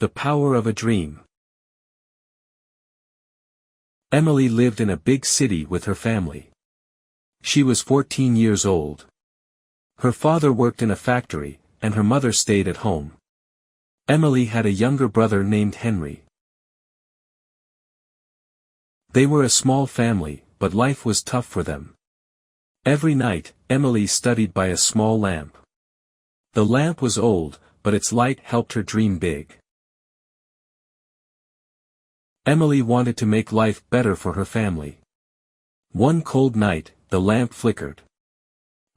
The power of a dream. Emily lived in a big city with her family. She was 14 years old. Her father worked in a factory, and her mother stayed at home. Emily had a younger brother named Henry. They were a small family, but life was tough for them. Every night, Emily studied by a small lamp. The lamp was old, but its light helped her dream big. Emily wanted to make life better for her family. One cold night, the lamp flickered.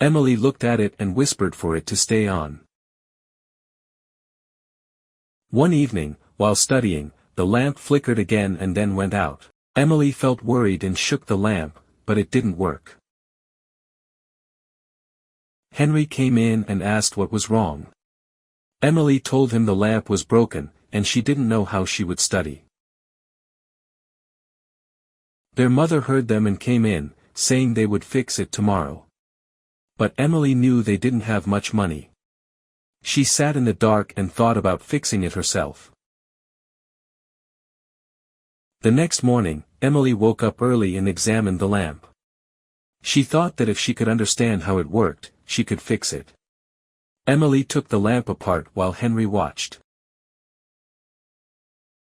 Emily looked at it and whispered for it to stay on. One evening, while studying, the lamp flickered again and then went out. Emily felt worried and shook the lamp, but it didn't work. Henry came in and asked what was wrong. Emily told him the lamp was broken, and she didn't know how she would study. Their mother heard them and came in, saying they would fix it tomorrow. But Emily knew they didn't have much money. She sat in the dark and thought about fixing it herself. The next morning, Emily woke up early and examined the lamp. She thought that if she could understand how it worked, she could fix it. Emily took the lamp apart while Henry watched.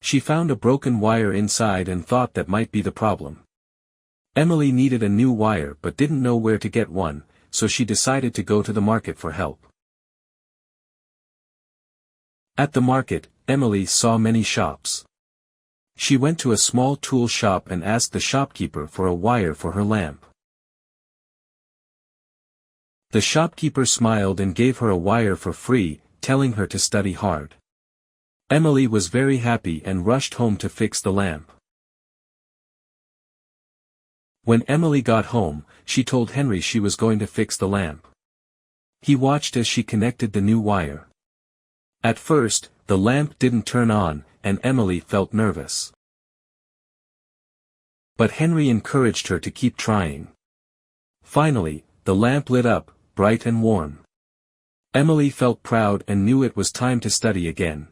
She found a broken wire inside and thought that might be the problem. Emily needed a new wire but didn't know where to get one, so she decided to go to the market for help. At the market, Emily saw many shops. She went to a small tool shop and asked the shopkeeper for a wire for her lamp. The shopkeeper smiled and gave her a wire for free, telling her to study hard. Emily was very happy and rushed home to fix the lamp. When Emily got home, she told Henry she was going to fix the lamp. He watched as she connected the new wire. At first, the lamp didn't turn on, and Emily felt nervous. But Henry encouraged her to keep trying. Finally, the lamp lit up, bright and warm. Emily felt proud and knew it was time to study again.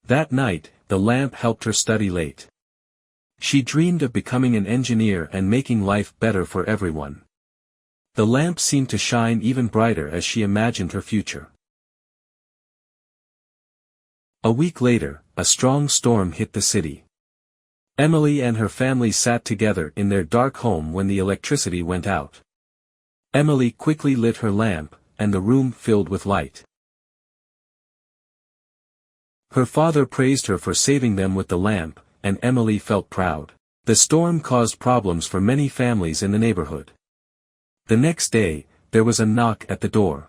That night, the lamp helped her study late. She dreamed of becoming an engineer and making life better for everyone. The lamp seemed to shine even brighter as she imagined her future. A week later, a strong storm hit the city. Emily and her family sat together in their dark home when the electricity went out. Emily quickly lit her lamp, and the room filled with light. Her father praised her for saving them with the lamp, and Emily felt proud. The storm caused problems for many families in the neighborhood. The next day, there was a knock at the door.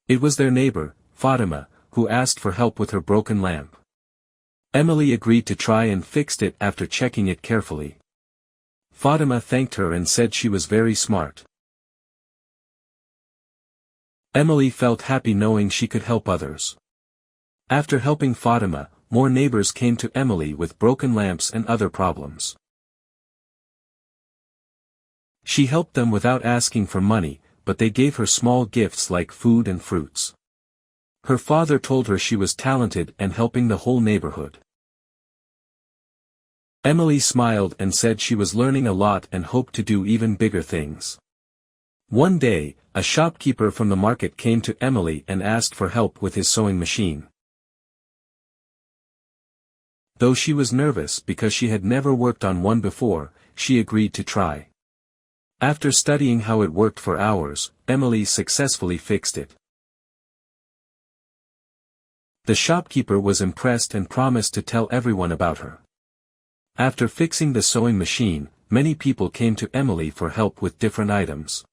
It was their neighbor, Fatima, who asked for help with her broken lamp. Emily agreed to try and fixed it after checking it carefully. Fatima thanked her and said she was very smart. Emily felt happy knowing she could help others. After helping Fatima, more neighbors came to Emily with broken lamps and other problems. She helped them without asking for money, but they gave her small gifts like food and fruits. Her father told her she was talented and helping the whole neighborhood. Emily smiled and said she was learning a lot and hoped to do even bigger things. One day, a shopkeeper from the market came to Emily and asked for help with his sewing machine. Though she was nervous because she had never worked on one before, she agreed to try. After studying how it worked for hours, Emily successfully fixed it. The shopkeeper was impressed and promised to tell everyone about her. After fixing the sewing machine, many people came to Emily for help with different items.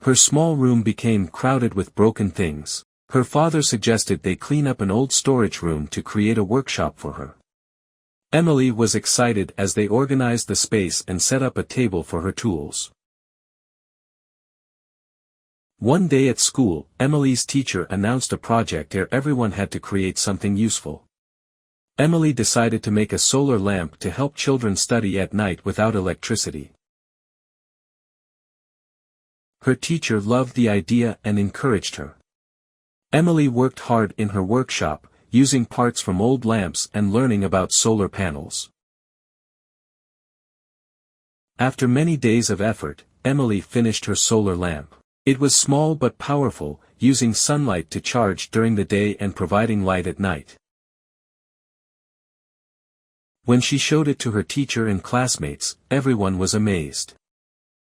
Her small room became crowded with broken things. Her father suggested they clean up an old storage room to create a workshop for her. Emily was excited as they organized the space and set up a table for her tools. One day at school, Emily's teacher announced a project where everyone had to create something useful. Emily decided to make a solar lamp to help children study at night without electricity. Her teacher loved the idea and encouraged her. Emily worked hard in her workshop, using parts from old lamps and learning about solar panels. After many days of effort, Emily finished her solar lamp. It was small but powerful, using sunlight to charge during the day and providing light at night. When she showed it to her teacher and classmates, everyone was amazed.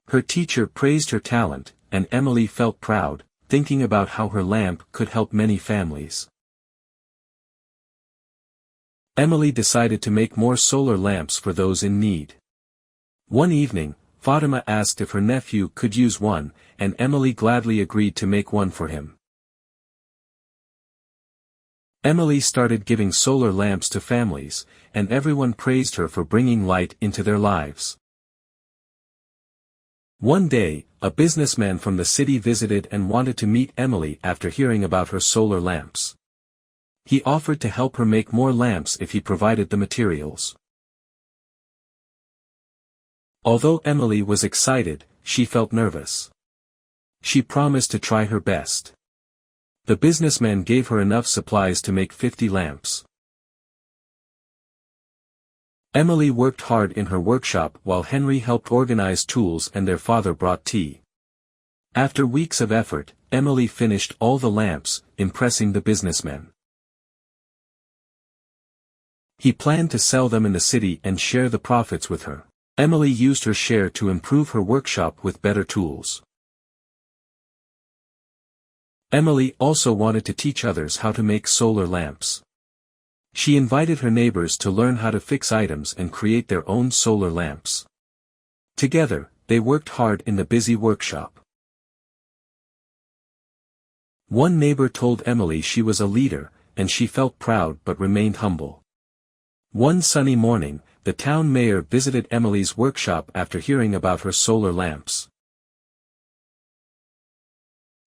Her teacher praised her talent, and Emily felt proud, thinking about how her lamp could help many families. Emily decided to make more solar lamps for those in need. One evening, Fatima asked if her nephew could use one, and Emily gladly agreed to make one for him. Emily started giving solar lamps to families, and everyone praised her for bringing light into their lives. One day, a businessman from the city visited and wanted to meet Emily after hearing about her solar lamps. He offered to help her make more lamps if he provided the materials. Although Emily was excited, she felt nervous. She promised to try her best. The businessman gave her enough supplies to make 50 lamps. Emily worked hard in her workshop while Henry helped organize tools and their father brought tea. After weeks of effort, Emily finished all the lamps, impressing the businessman. He planned to sell them in the city and share the profits with her. Emily used her share to improve her workshop with better tools. Emily also wanted to teach others how to make solar lamps. She invited her neighbors to learn how to fix items and create their own solar lamps. Together, they worked hard in the busy workshop. One neighbor told Emily she was a leader, and she felt proud but remained humble. One sunny morning, the town mayor visited Emily's workshop after hearing about her solar lamps.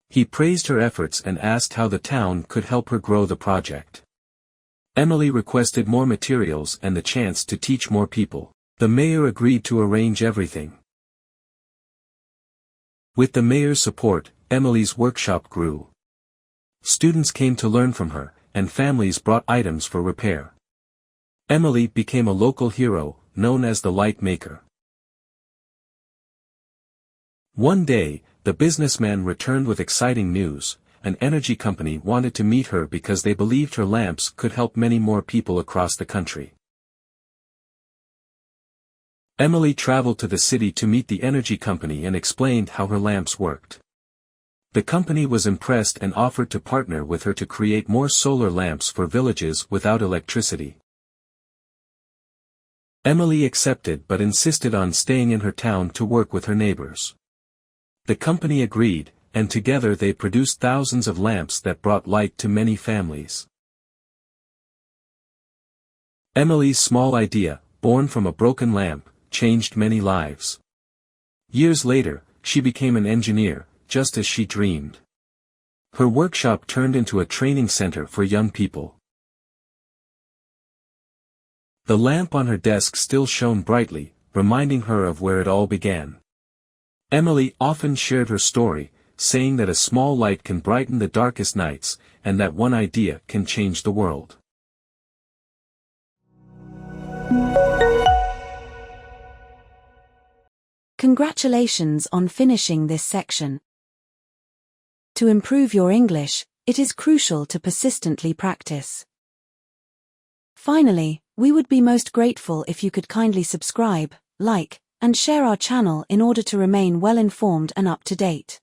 He praised her efforts and asked how the town could help her grow the project. Emily requested more materials and the chance to teach more people. The mayor agreed to arrange everything. With the mayor's support, Emily's workshop grew. Students came to learn from her, and families brought items for repair. Emily became a local hero, known as the Light Maker. One day, the businessman returned with exciting news. An energy company wanted to meet her because they believed her lamps could help many more people across the country. Emily traveled to the city to meet the energy company and explained how her lamps worked. The company was impressed and offered to partner with her to create more solar lamps for villages without electricity. Emily accepted but insisted on staying in her town to work with her neighbors. The company agreed, and together they produced thousands of lamps that brought light to many families. Emily's small idea, born from a broken lamp, changed many lives. Years later, she became an engineer, just as she dreamed. Her workshop turned into a training center for young people. The lamp on her desk still shone brightly, reminding her of where it all began. Emily often shared her story, saying that a small light can brighten the darkest nights, and that one idea can change the world. Congratulations on finishing this section. To improve your English, it is crucial to persistently practice. Finally, we would be most grateful if you could kindly subscribe, like, and share our channel in order to remain well informed and up to date.